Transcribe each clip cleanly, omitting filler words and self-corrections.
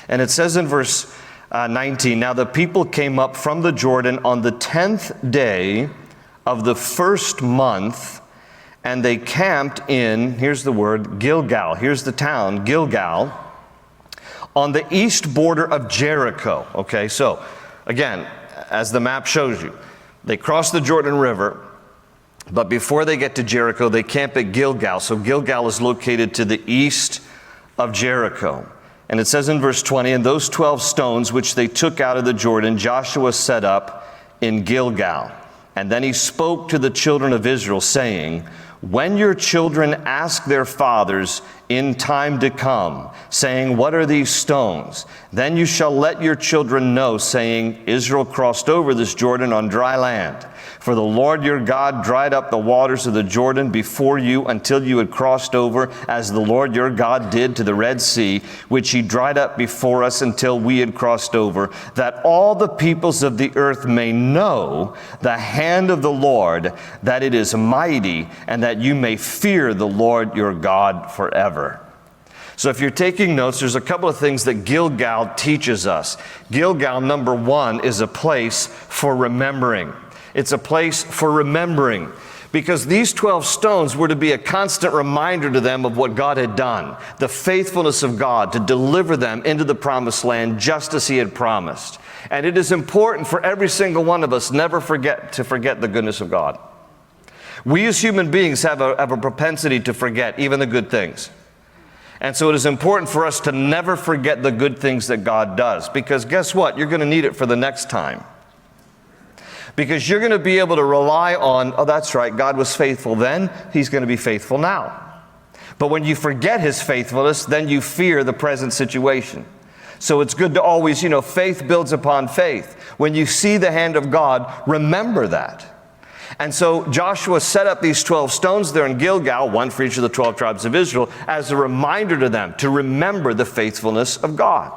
And it says in verse 19, "Now the people came up from the Jordan on the 10th day of the first month, and they camped in," here's the word, Gilgal. Here's the town, Gilgal, "on the east border of Jericho." Okay, so again, as the map shows you, they cross the Jordan River, but before they get to Jericho, they camp at Gilgal. So Gilgal is located to the east of Jericho. And it says in verse 20, "And those 12 stones which they took out of the Jordan, Joshua set up in Gilgal. And then he spoke to the children of Israel, saying, When your children ask their fathers in time to come, saying, What are these stones? Then you shall let your children know, saying, Israel crossed over this Jordan on dry land. For the Lord your God dried up the waters of the Jordan before you until you had crossed over, as the Lord your God did to the Red Sea, which he dried up before us until we had crossed over, that all the peoples of the earth may know the hand of the Lord, that it is mighty, and that you may fear the Lord your God forever." So if you're taking notes, there's a couple of things that Gilgal teaches us. Gilgal, number one, is a place for remembering. It's a place for remembering, because these 12 stones were to be a constant reminder to them of what God had done, the faithfulness of God to deliver them into the promised land just as he had promised. And it is important for every single one of us never to forget the goodness of God. We as human beings have a propensity to forget even the good things. And so it is important for us to never forget the good things that God does, because guess what? You're going to need it for the next time. Because you're going to be able to rely on, oh, that's right, God was faithful then, he's going to be faithful now. But when you forget his faithfulness, then you fear the present situation. So it's good to always, faith builds upon faith. When you see the hand of God, remember that. And so Joshua set up these 12 stones there in Gilgal, one for each of the 12 tribes of Israel, as a reminder to them to remember the faithfulness of God.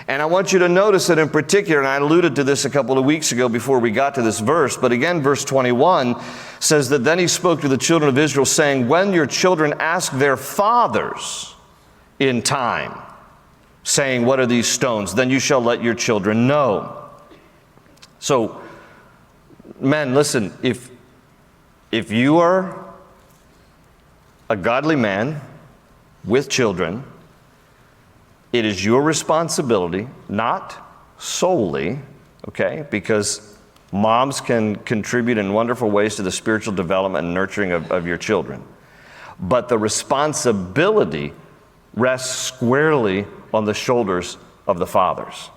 And I want you to notice that in particular, and I alluded to this a couple of weeks ago before we got to this verse, but again, verse 21 says that then he spoke to the children of Israel, saying, When your children ask their fathers in time, saying, What are these stones? Then you shall let your children know. So, men, listen, if you are a godly man with children, it is your responsibility, not solely, okay, because moms can contribute in wonderful ways to the spiritual development and nurturing of your children. But the responsibility rests squarely on the shoulders of the fathers.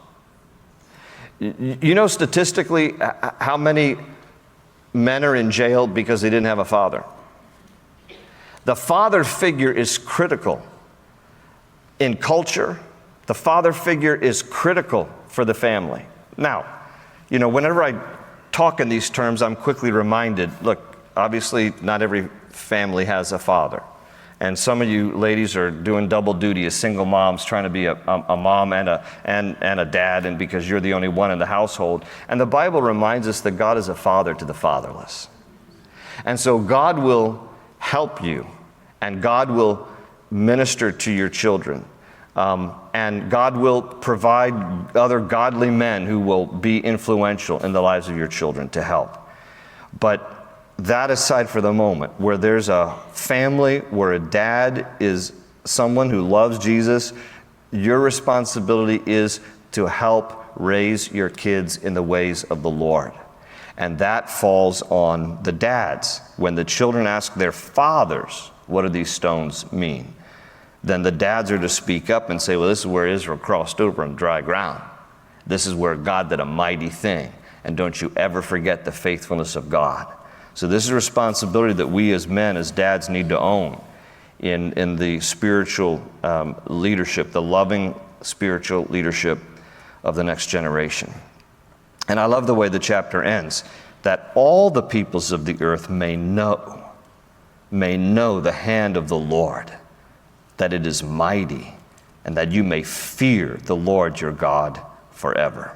You know statistically how many men are in jail because they didn't have a father? The father figure is critical. In culture, the father figure is critical for the family. Now, whenever I talk in these terms, I'm quickly reminded, look, obviously not every family has a father. And some of you ladies are doing double duty as single moms, trying to be a mom and a dad, and because you're the only one in the household. And the Bible reminds us that God is a father to the fatherless. And so God will help you, and God will minister to your children. And God will provide other godly men who will be influential in the lives of your children to help. But that aside for the moment, where there's a family where a dad is someone who loves Jesus, your responsibility is to help raise your kids in the ways of the Lord. And that falls on the dads. When the children ask their fathers, what do these stones mean? Then the dads are to speak up and say, well, this is where Israel crossed over on dry ground. This is where God did a mighty thing. And don't you ever forget the faithfulness of God. So this is a responsibility that we as men, as dads, need to own in the spiritual leadership, the loving spiritual leadership of the next generation. And I love the way the chapter ends, that all the peoples of the earth may know the hand of the Lord, that it is mighty, and that you may fear the Lord your God forever.